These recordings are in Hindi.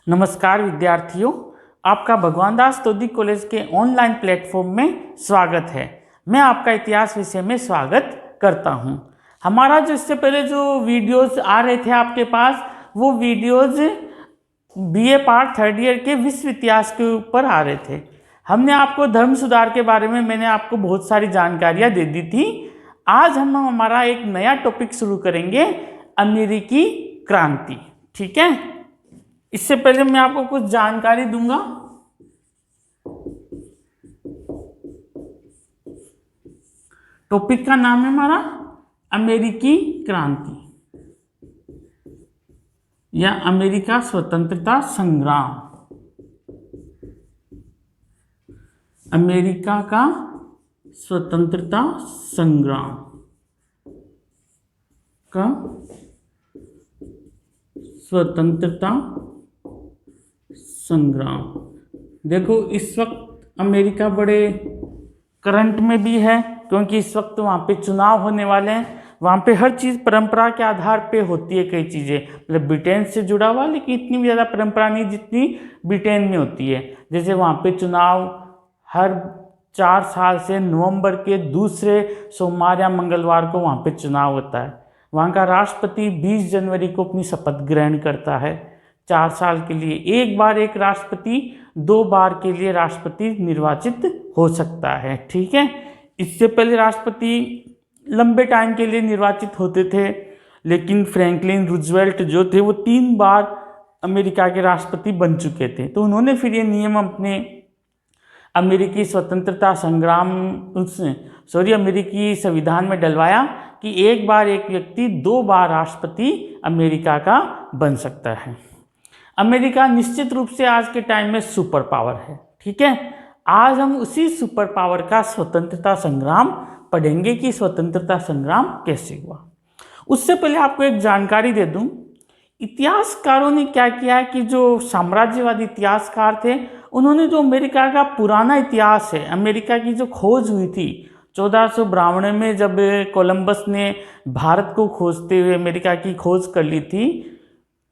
नमस्कार विद्यार्थियों, आपका भगवान दास तोदी कॉलेज के ऑनलाइन प्लेटफॉर्म में स्वागत है। मैं आपका इतिहास विषय में स्वागत करता हूं। हमारा जो इससे पहले जो वीडियोस आ रहे थे आपके पास, वो videos BA part third year के विश्व इतिहास के ऊपर आ रहे थे। हमने आपको धर्म सुधार के बारे में मैंने आपको बहुत सारी जानकारियाँ दे दी थी। आज हम हमारा एक नया टॉपिक शुरू करेंगे, अमेरिकी क्रांति। ठीक है, इससे पहले मैं आपको कुछ जानकारी दूंगा। टॉपिक का नाम है हमारा अमेरिकी क्रांति या अमेरिका स्वतंत्रता संग्राम। अमेरिका का स्वतंत्रता संग्राम का स्वतंत्रता संग्राम। देखो, इस वक्त अमेरिका बड़े करंट में भी है, क्योंकि इस वक्त वहाँ पे चुनाव होने वाले हैं। वहाँ पे हर चीज़ परंपरा के आधार पे होती है। कई चीज़ें मतलब ब्रिटेन से जुड़ा हुआ, लेकिन इतनी भी ज़्यादा परंपरा नहीं जितनी ब्रिटेन में होती है। जैसे वहाँ पे चुनाव हर 4 साल से नवंबर के दूसरे सोमवार या मंगलवार को वहाँ पे चुनाव होता है। वहाँ का राष्ट्रपति 20 जनवरी को अपनी शपथ ग्रहण करता है। 4 साल के लिए एक बार एक राष्ट्रपति 2 बार के लिए राष्ट्रपति निर्वाचित हो सकता है। ठीक है, इससे पहले राष्ट्रपति लंबे टाइम के लिए निर्वाचित होते थे, लेकिन फ्रैंकलिन रूजवेल्ट जो थे वो 3 बार अमेरिका के राष्ट्रपति बन चुके थे। तो उन्होंने फिर ये नियम अपने अमेरिकी स्वतंत्रता संग्राम अमेरिकी संविधान में डलवाया कि एक बार एक व्यक्ति 2 बार राष्ट्रपति अमेरिका का बन सकता है। अमेरिका निश्चित रूप से आज के टाइम में सुपर पावर है। ठीक है, आज हम उसी सुपर पावर का स्वतंत्रता संग्राम पढ़ेंगे कि स्वतंत्रता संग्राम कैसे हुआ। उससे पहले आपको एक जानकारी दे दूं, इतिहासकारों ने क्या किया कि जो साम्राज्यवादी इतिहासकार थे, उन्होंने जो अमेरिका का पुराना इतिहास है, अमेरिका की जो खोज हुई थी 1452 में, जब कोलंबस ने भारत को खोजते हुए अमेरिका की खोज कर ली थी,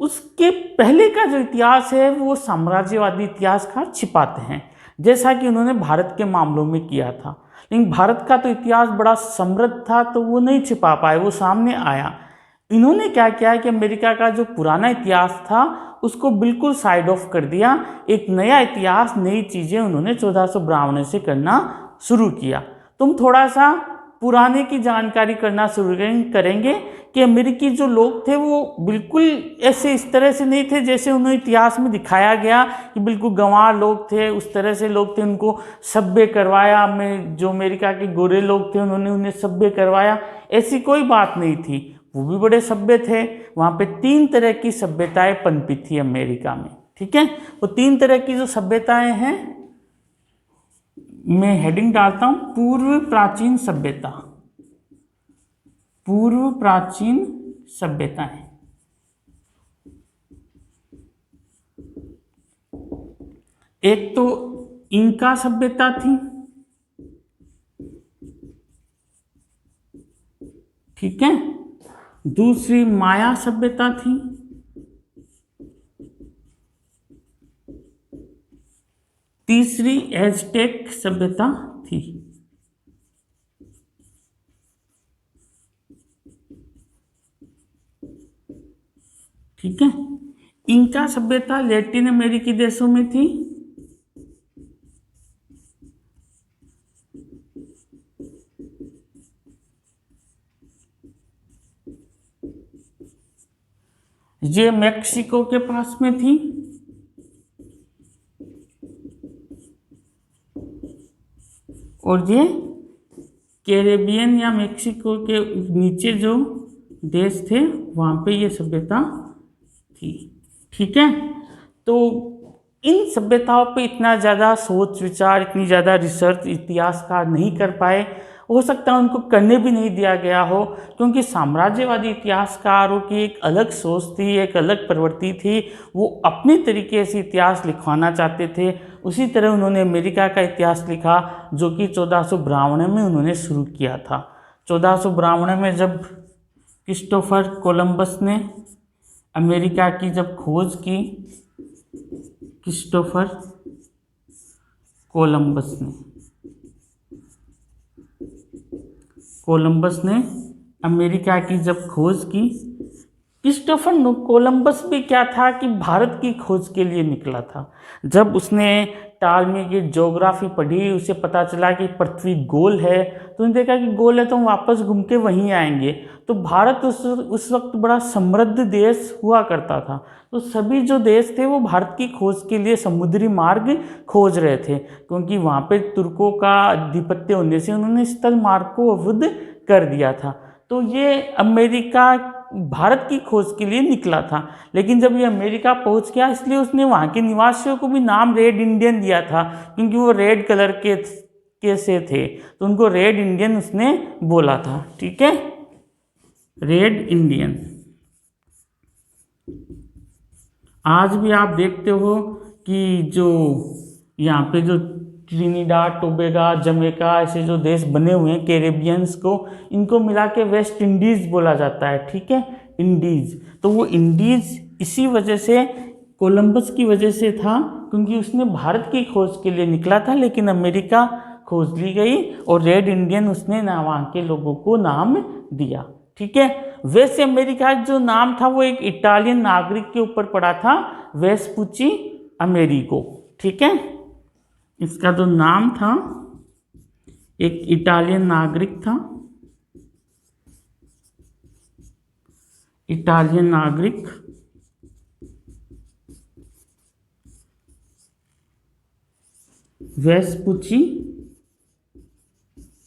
उसके पहले का जो इतिहास है वो साम्राज्यवादी इतिहासकार छिपाते हैं, जैसा कि उन्होंने भारत के मामलों में किया था। लेकिन भारत का तो इतिहास बड़ा समृद्ध था, तो वो नहीं छिपा पाए, वो सामने आया। इन्होंने क्या किया कि अमेरिका का जो पुराना इतिहास था उसको बिल्कुल साइड ऑफ कर दिया। एक नया इतिहास, नई चीज़ें उन्होंने 1452 से करना शुरू किया। तुम थोड़ा सा पुराने की जानकारी करना शुरू करेंगे कि अमेरिकी जो लोग थे वो बिल्कुल ऐसे इस तरह से नहीं थे जैसे उन्हें इतिहास में दिखाया गया कि बिल्कुल गंवार लोग थे, उस तरह से लोग थे। उनको सभ्य करवाया, में जो अमेरिका के गोरे लोग थे उन्होंने उन्हें सभ्य करवाया, ऐसी कोई बात नहीं थी। वो भी बड़े सभ्य थे। वहाँ पे 3 तरह की सभ्यताएं पनपी थी अमेरिका में। ठीक है, वो 3 तरह की जो सभ्यताएं हैं, मैं हेडिंग डालता हूं, पूर्व प्राचीन सभ्यता। पूर्व प्राचीन सभ्यताएं। एक तो इंका सभ्यता थी। ठीक है, दूसरी माया सभ्यता थी। तीसरी एज़टेक सभ्यता थी। ठीक है, इंका सभ्यता लैटिन अमेरिकी देशों में थी। ये मेक्सिको के पास में थी। और ये कैरेबियन या मेक्सिको के नीचे जो देश थे वहाँ पे ये सभ्यता थी। ठीक है, तो इन सभ्यताओं पे इतना ज़्यादा सोच विचार, इतनी ज़्यादा रिसर्च इतिहासकार नहीं कर पाए। हो सकता है उनको करने भी नहीं दिया गया हो, क्योंकि साम्राज्यवादी इतिहासकारों की एक अलग सोच थी, एक अलग प्रवृत्ति थी। वो अपने तरीके से इतिहास लिखवाना चाहते थे। उसी तरह उन्होंने अमेरिका का इतिहास लिखा, जो कि 1452 में उन्होंने शुरू किया था। 1452 में जब क्रिस्टोफर कोलंबस ने अमेरिका की जब खोज की, क्रिस्टोफर कोलंबस ने। कोलंबस ने अमेरिका की जब खोज की, क्रिस्टोफर कोलंबस भी क्या था कि भारत की खोज के लिए निकला था। जब उसने टालमी की ज्योग्राफी पढ़ी, उसे पता चला कि पृथ्वी गोल है, तो उसने देखा कि गोल है तो हम वापस घूम के वहीं आएंगे। तो भारत उस वक्त बड़ा समृद्ध देश हुआ करता था, तो सभी जो देश थे वो भारत की खोज के लिए समुद्री मार्ग खोज रहे थे, क्योंकि वहाँ पे तुर्कों का आधिपत्य होने से उन्होंने स्थल मार्ग को अवरुद्ध कर दिया था। तो ये अमेरिका भारत की खोज के लिए निकला था, लेकिन जब ये अमेरिका पहुंच गया, इसलिए उसने वहाँ के निवासियों को भी नाम रेड इंडियन दिया था, क्योंकि वो रेड कलर के से थे, तो उनको रेड इंडियन उसने बोला था। ठीक है, रेड इंडियन। आज भी आप देखते हो कि जो यहाँ पे जो ट्रिनिडाद टोबेगा जमैका ऐसे जो देश बने हुए हैं कैरेबियंस को, इनको मिला के वेस्ट इंडीज़ बोला जाता है। ठीक है, इंडीज़। तो वो इंडीज़ इसी वजह से कोलंबस की वजह से था, क्योंकि उसने भारत की खोज के लिए निकला था, लेकिन अमेरिका खोज ली गई और रेड इंडियन उसने ना वहाँ के लोगों को नाम दिया। ठीक है, वैसे अमेरिका जो नाम था वो एक इटालियन नागरिक के ऊपर पड़ा था, वेस्पुची अमेरिको। ठीक है, इसका जो नाम था एक इटालियन नागरिक था, इटालियन नागरिक वेस्पुची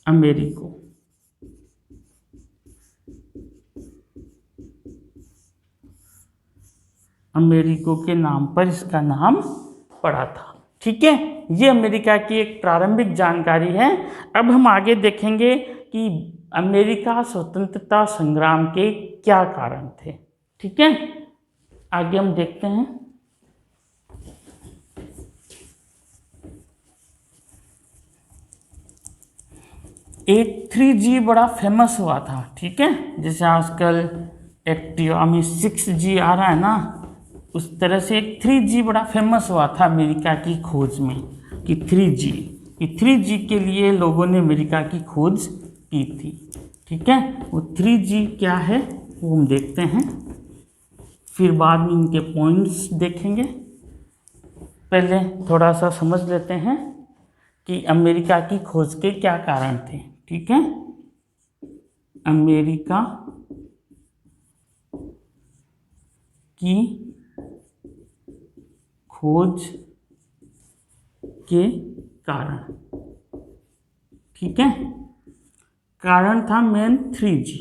अमेरिको। अमेरिको के नाम पर इसका नाम पड़ा था। ठीक है, ये अमेरिका की एक प्रारंभिक जानकारी है। अब हम आगे देखेंगे कि अमेरिका स्वतंत्रता संग्राम के क्या कारण थे। ठीक है, आगे हम देखते हैं। एक 3G बड़ा फेमस हुआ था। ठीक है, जैसे आजकल एक्टिवा में 6G आ रहा है ना, उस तरह से एक 3G बड़ा फेमस हुआ था अमेरिका की खोज में, कि 3G के लिए लोगों ने अमेरिका की खोज की थी। ठीक है, वो 3G क्या है वो हम देखते हैं, फिर बाद में इनके पॉइंट्स देखेंगे। पहले थोड़ा सा समझ लेते हैं कि अमेरिका की खोज के क्या कारण थे। ठीक है, अमेरिका की खोज के कारण। ठीक है, कारण था मेन 3G।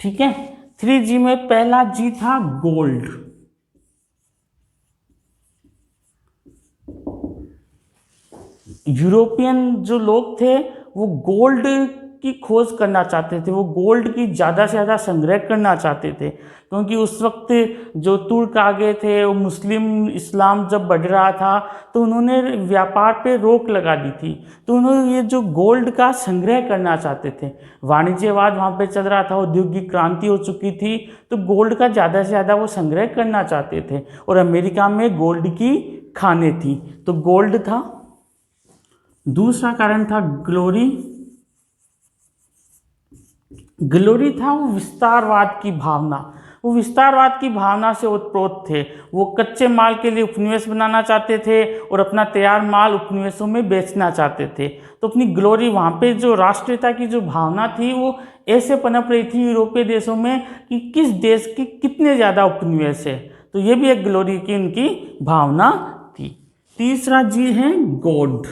ठीक है, 3G में पहला G था गोल्ड। यूरोपियन जो लोग थे वो गोल्ड की खोज करना चाहते थे, वो गोल्ड की ज़्यादा से ज़्यादा संग्रह करना चाहते थे, क्योंकि उस वक्त जो तुर्क आ गए थे, वो मुस्लिम इस्लाम जब बढ़ रहा था तो उन्होंने व्यापार पे रोक लगा दी थी, तो उन्होंने ये जो गोल्ड का संग्रह करना चाहते थे। वाणिज्यवाद वहाँ पे चल रहा था, औद्योगिक क्रांति हो चुकी थी, तो गोल्ड का ज़्यादा से ज़्यादा वो संग्रह करना चाहते थे, और अमेरिका में गोल्ड की खानें थी, तो गोल्ड था। दूसरा कारण था ग्लोरी। ग्लोरी था वो विस्तारवाद की भावना, वो विस्तारवाद की भावना से ओतप्रोत थे। वो कच्चे माल के लिए उपनिवेश बनाना चाहते थे और अपना तैयार माल उपनिवेशों में बेचना चाहते थे। तो अपनी ग्लोरी वहाँ पे जो राष्ट्रीयता की जो भावना थी वो ऐसे पनप रही थी यूरोपीय देशों में कि किस देश के कितने ज़्यादा उपनिवेश है, तो ये भी एक ग्लोरी की उनकी भावना थी। तीसरा जी है गॉड।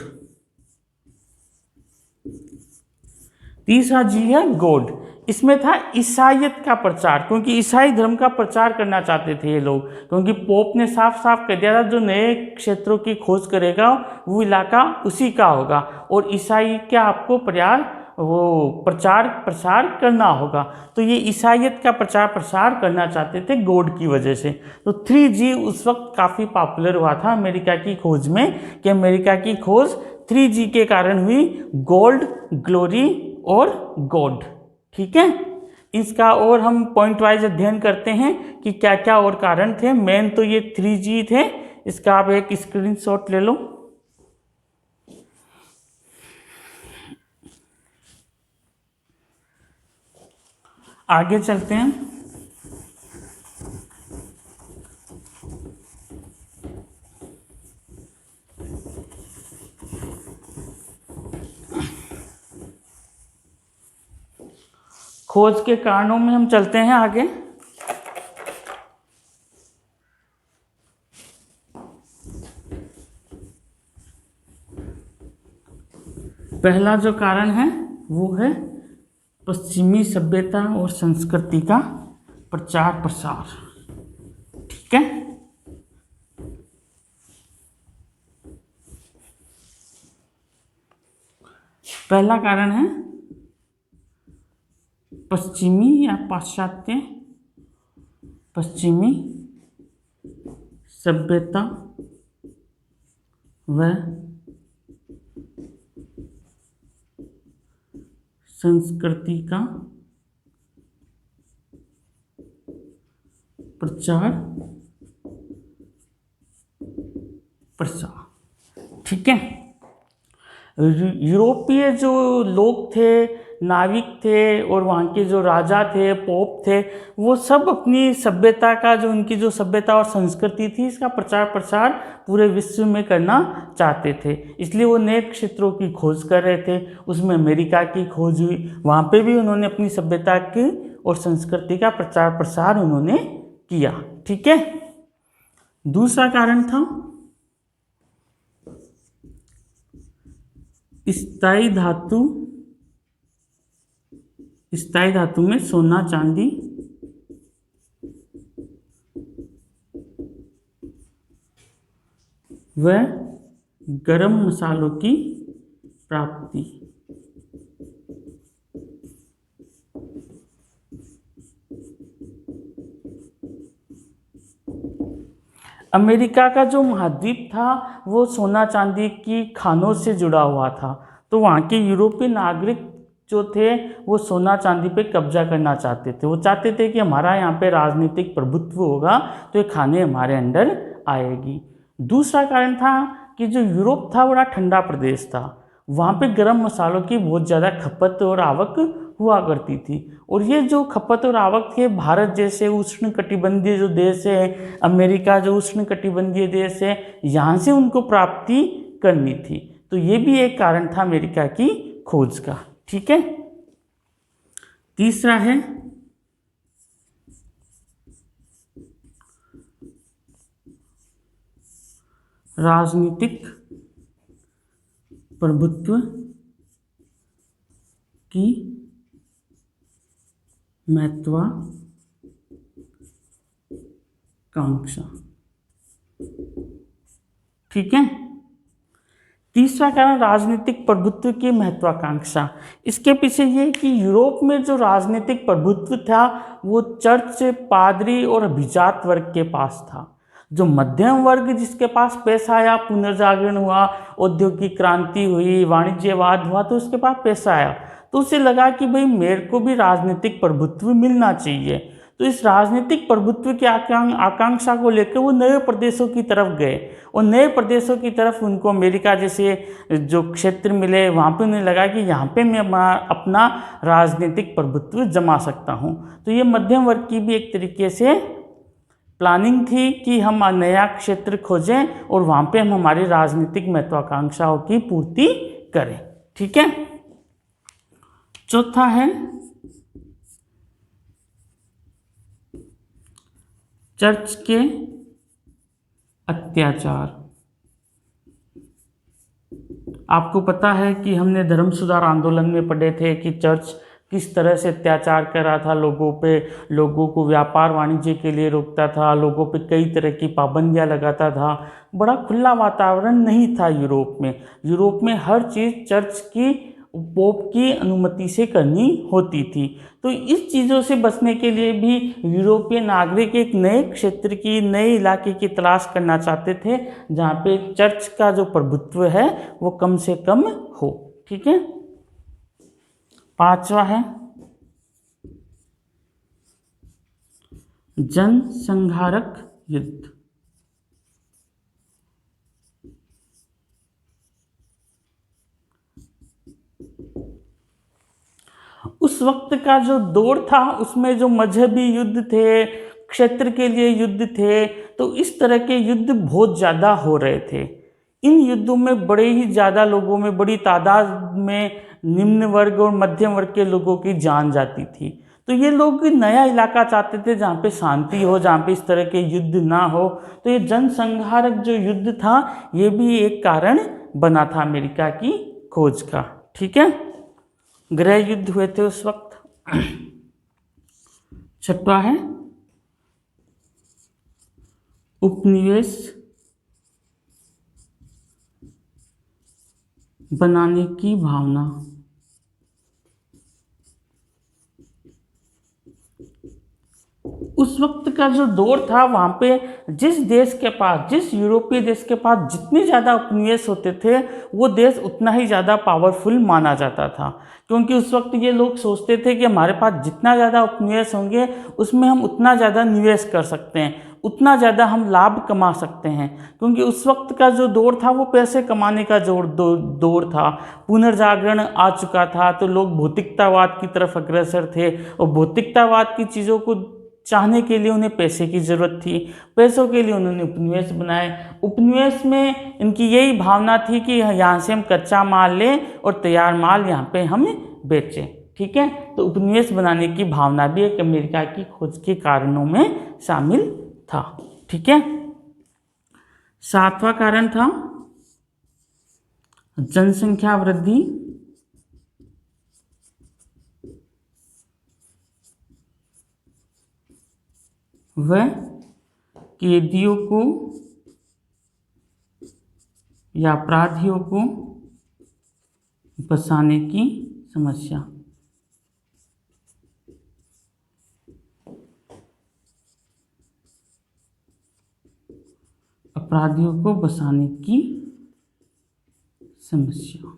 तीसरा जी है गॉड। इसमें था ईसाइयत का प्रचार, क्योंकि ईसाई धर्म का प्रचार करना चाहते थे ये लोग, क्योंकि पोप ने साफ साफ कह दिया था जो नए क्षेत्रों की खोज करेगा वो इलाका उसी का होगा, और ईसाई क्या आपको प्रचार प्रसार करना होगा। तो ये ईसाइयत का प्रचार प्रसार करना चाहते थे गॉड की वजह से। तो 3G उस वक्त काफ़ी पॉपुलर हुआ था अमेरिका की खोज में, कि अमेरिका की खोज 3G के कारण हुई, गोल्ड, ग्लोरी और गॉड। ठीक है, इसका और हम पॉइंट वाइज अध्ययन करते हैं कि क्या क्या और कारण थे। मेन तो ये 3G थे। इसका आप एक स्क्रीनशॉट ले लो। आगे चलते हैं। खोज के कारणों में हम चलते हैं आगे। पहला जो कारण है वो है पश्चिमी सभ्यता और संस्कृति का प्रचार प्रसार। ठीक है, पहला कारण है पश्चिमी या पश्चिमी सभ्यता व संस्कृति का प्रचार प्रसार। ठीक है, यूरोपीय जो लोग थे, नाविक थे और वहाँ के जो राजा थे, पोप थे, वो सब अपनी सभ्यता का जो उनकी जो सभ्यता और संस्कृति थी इसका प्रचार प्रसार पूरे विश्व में करना चाहते थे। इसलिए वो नए क्षेत्रों की खोज कर रहे थे। उसमें अमेरिका की खोज हुई, वहाँ पे भी उन्होंने अपनी सभ्यता की और संस्कृति का प्रचार प्रसार उन्होंने किया। ठीक है, दूसरा कारण था स्थायी धातु में सोना चांदी व गरम मसालों की प्राप्ति। अमेरिका का जो महाद्वीप था वो सोना चांदी की खानों से जुड़ा हुआ था, तो वहाँ के यूरोपीय नागरिक जो थे वो सोना चांदी पे कब्जा करना चाहते थे। वो चाहते थे कि हमारा यहाँ पे राजनीतिक प्रभुत्व होगा तो ये खाने हमारे अंडर आएगी। दूसरा कारण था कि जो यूरोप था बड़ा ठंडा प्रदेश था, वहाँ पे गर्म मसालों की बहुत ज़्यादा खपत और आवक हुआ करती थी। और ये जो खपत और आवक थे, भारत जैसे उष्णकटिबंधीय जो देश है, अमेरिका जो उष्णकटिबंधीय देश है, यहाँ से उनको प्राप्ति करनी थी। तो ये भी एक कारण था अमेरिका की खोज का। ठीक है, तीसरा है राजनीतिक प्रभुत्व की महत्वाकांक्षा। ठीक है, तीसरा कारण राजनीतिक प्रभुत्व की महत्वाकांक्षा। इसके पीछे ये कि यूरोप में जो राजनीतिक प्रभुत्व था वो चर्च, पादरी और अभिजात वर्ग के पास था। जो मध्यम वर्ग जिसके पास पैसा आया, पुनर्जागरण हुआ, औद्योगिक क्रांति हुई, वाणिज्यवाद हुआ, तो उसके पास पैसा आया, तो उसे लगा कि भाई मेरे को भी राजनीतिक प्रभुत्व मिलना चाहिए। तो इस राजनीतिक प्रभुत्व की आकांक्षा को लेकर वो नए प्रदेशों की तरफ गए, और नए प्रदेशों की तरफ उनको अमेरिका जैसे जो क्षेत्र मिले, वहाँ पे उन्हें लगा कि यहाँ पे मैं अपना राजनीतिक प्रभुत्व जमा सकता हूँ। तो ये मध्यम वर्ग की भी एक तरीके से प्लानिंग थी कि हम नया क्षेत्र खोजें और वहाँ पे हम हमारी राजनीतिक महत्वाकांक्षाओं की पूर्ति करें। ठीक है, चौथा है चर्च के अत्याचार। आपको पता है कि हमने धर्म सुधार आंदोलन में पढ़े थे कि चर्च किस तरह से अत्याचार कर रहा था लोगों पे, लोगों को व्यापार वाणिज्य के लिए रोकता था, लोगों पे कई तरह की पाबंदियां लगाता था। बड़ा खुला वातावरण नहीं था यूरोप में। यूरोप में हर चीज़ चर्च की, पोप की अनुमति से करनी होती थी। तो इस चीज़ों से बचने के लिए भी यूरोपीय नागरिक एक नए क्षेत्र की, नए इलाके की तलाश करना चाहते थे जहाँ पे चर्च का जो प्रभुत्व है वो कम से कम हो। ठीक है, पांचवा है जनसंहारक युद्ध। उस वक्त का जो दौर था उसमें जो मजहबी युद्ध थे, क्षेत्र के लिए युद्ध थे, तो इस तरह के युद्ध बहुत ज़्यादा हो रहे थे। इन युद्धों में बड़े ही ज़्यादा लोगों में, बड़ी तादाद में निम्न वर्ग और मध्यम वर्ग के लोगों की जान जाती थी। तो ये लोग नया इलाका चाहते थे जहाँ पे शांति हो, जहाँ पे इस तरह के युद्ध ना हो। तो ये जनसंहारक जो युद्ध था ये भी एक कारण बना था अमेरिका की खोज का। ठीक है, गृह युद्ध हुए थे उस वक्त। छठवा है उपनिवेश बनाने की भावना। उस वक्त का जो दौर था वहाँ पे जिस देश के पास, जिस यूरोपीय देश के पास जितने ज़्यादा उपनिवेश होते थे वो देश उतना ही ज़्यादा पावरफुल माना जाता था। क्योंकि उस वक्त ये लोग सोचते थे कि हमारे पास जितना ज़्यादा उपनिवेश होंगे उसमें हम उतना ज़्यादा निवेश कर सकते हैं, उतना ज़्यादा हम लाभ कमा सकते हैं। क्योंकि उस वक्त का जो दौर था वो पैसे कमाने का दौर था। पुनर्जागरण आ चुका था तो लोग भौतिकतावाद की तरफ अग्रसर थे और भौतिकतावाद की चीज़ों को चाहने के लिए उन्हें पैसे की ज़रूरत थी। पैसों के लिए उन्होंने उपनिवेश बनाए। उपनिवेश में इनकी यही भावना थी कि यहाँ से हम कच्चा माल लें और तैयार माल यहाँ पे हम बेचें। ठीक है, तो उपनिवेश बनाने की भावना भी एक अमेरिका की खोज के कारणों में शामिल था। ठीक है, सातवां कारण था जनसंख्या वृद्धि व कैदियों को या अपराधियों को बचाने की समस्या। अपराधियों को बचाने की समस्या।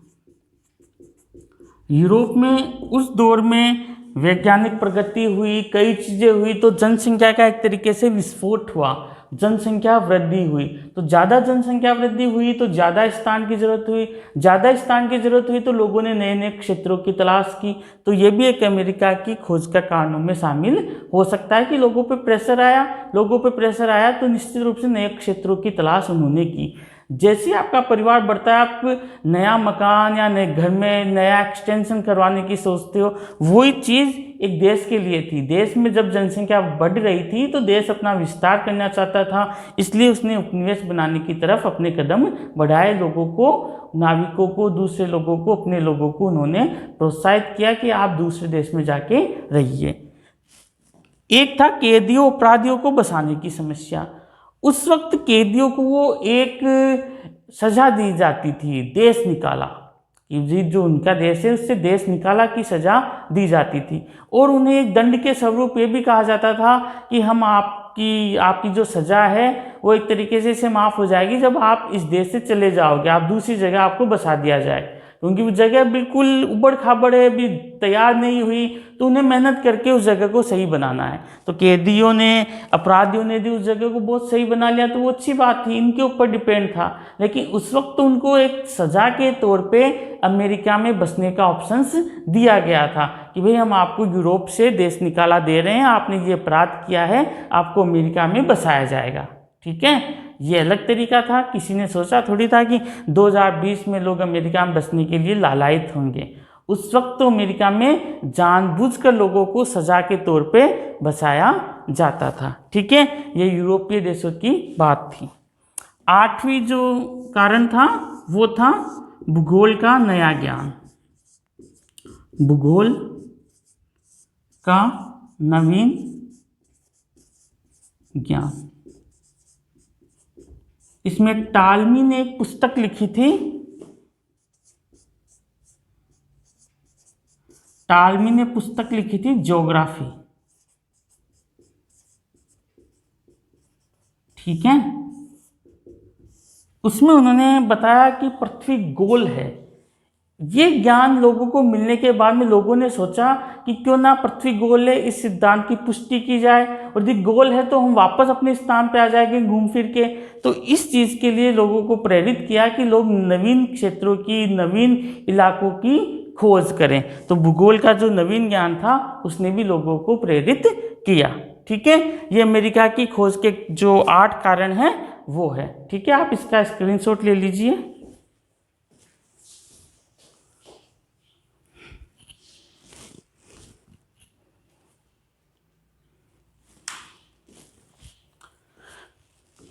यूरोप में उस दौर में वैज्ञानिक प्रगति हुई, कई चीज़ें हुई, तो जनसंख्या का एक तरीके से विस्फोट हुआ, जनसंख्या वृद्धि हुई। तो ज़्यादा जनसंख्या वृद्धि हुई तो ज़्यादा स्थान की जरूरत हुई, ज़्यादा स्थान की जरूरत हुई तो लोगों ने नए नए क्षेत्रों की तलाश की। तो ये भी एक अमेरिका की खोज का कारणों में शामिल हो सकता है कि लोगों पे प्रेशर आया, लोगों पे प्रेशर आया तो निश्चित रूप से नए क्षेत्रों की तलाश उन्होंने की। जैसे ही आपका परिवार बढ़ता है, आप नया मकान या नए घर में नया एक्सटेंशन करवाने की सोचते हो। वही चीज़ एक देश के लिए थी। देश में जब जनसंख्या बढ़ रही थी तो देश अपना विस्तार करना चाहता था, इसलिए उसने उपनिवेश बनाने की तरफ अपने कदम बढ़ाए। लोगों को, नाविकों को, दूसरे लोगों को, अपने लोगों को उन्होंने प्रोत्साहित किया कि आप दूसरे देश में जाके रहिए। एक था कैदियों अपराधियों को बचाने की समस्या। उस वक्त कैदियों को वो एक सजा दी जाती थी, देश निकाला, कि जो उनका देश है उससे देश निकाला की सजा दी जाती थी। और उन्हें एक दंड के स्वरूप ये भी कहा जाता था कि हम आपकी जो सजा है वो एक तरीके से इसे माफ़ हो जाएगी जब आप इस देश से चले जाओगे, आप दूसरी जगह आपको बसा दिया जाए। क्योंकि वो जगह बिल्कुल उबड़ खाबड़ है, अभी तैयार नहीं हुई, तो उन्हें मेहनत करके उस जगह को सही बनाना है। तो कैदियों ने, अपराधियों ने भी उस जगह को बहुत सही बना लिया तो वो अच्छी बात थी, इनके ऊपर डिपेंड था। लेकिन उस वक्त तो उनको एक सज़ा के तौर पे अमेरिका में बसने का ऑप्शंस दिया गया था कि भाई हम आपको यूरोप से देश निकाला दे रहे हैं, आपने ये अपराध किया है, आपको अमेरिका में बसाया जाएगा। ठीक है, ये अलग तरीका था। किसी ने सोचा थोड़ी था कि 2020 में लोग अमेरिका में बसने के लिए लालायित होंगे। उस वक्त तो अमेरिका में जानबूझकर लोगों को सजा के तौर पे बसाया जाता था। ठीक है, ये यूरोपीय देशों की बात थी। आठवीं जो कारण था वो था भूगोल का नया ज्ञान। भूगोल का नवीन ज्ञान। इसमें टालमी ने एक पुस्तक लिखी थी, टालमी ने पुस्तक लिखी थी ज्योग्राफी। ठीक है, उसमें उन्होंने बताया कि पृथ्वी गोल है, ये ज्ञान लोगों को मिलने के बाद में लोगों ने सोचा कि क्यों ना पृथ्वी गोल है, इस सिद्धांत की पुष्टि की जाए, और यदि गोल है तो हम वापस अपने स्थान पे आ जाएंगे घूम फिर के। तो इस चीज़ के लिए लोगों को प्रेरित किया कि लोग नवीन क्षेत्रों की, नवीन इलाकों की खोज करें। तो भूगोल का जो नवीन ज्ञान था उसने भी लोगों को प्रेरित किया। ठीक है, ये अमेरिका की खोज के जो 8 कारण हैं वो है। ठीक है, आप इसका स्क्रीनशॉट ले लीजिए।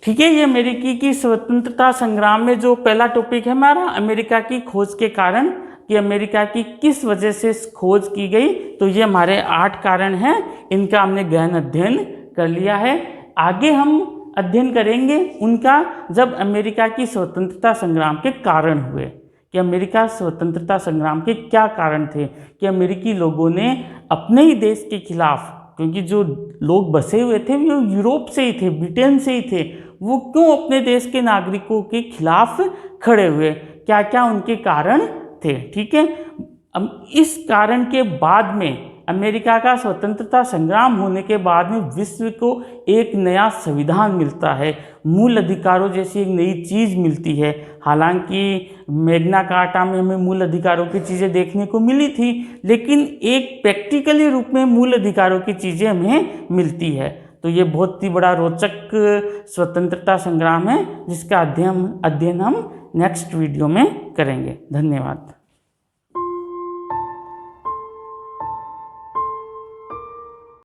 ठीक है, ये अमेरिकी की स्वतंत्रता संग्राम में जो पहला टॉपिक है हमारा, अमेरिका की खोज के कारण, कि अमेरिका की किस वजह से खोज की गई। तो ये हमारे 8 कारण हैं, इनका हमने गहन अध्ययन कर लिया है। आगे हम अध्ययन करेंगे उनका जब अमेरिका की स्वतंत्रता संग्राम के कारण हुए, कि अमेरिका स्वतंत्रता संग्राम के क्या कारण थे, कि अमेरिकी लोगों ने अपने ही देश के खिलाफ, क्योंकि जो लोग बसे हुए थे वो यूरोप से ही थे, ब्रिटेन से ही थे, वो क्यों अपने देश के नागरिकों के खिलाफ खड़े हुए, क्या क्या उनके कारण थे। ठीक है, अब इस कारण के बाद में अमेरिका का स्वतंत्रता संग्राम होने के बाद में विश्व को एक नया संविधान मिलता है, मूल अधिकारों जैसी एक नई चीज़ मिलती है। हालांकि मैग्ना कार्टा में हमें मूल अधिकारों की चीज़ें देखने को मिली थी, लेकिन एक प्रैक्टिकली रूप में मूल अधिकारों की चीज़ें हमें मिलती है। तो ये बहुत ही बड़ा रोचक स्वतंत्रता संग्राम है, जिसका अध्ययन हम नेक्स्ट वीडियो में करेंगे। धन्यवाद।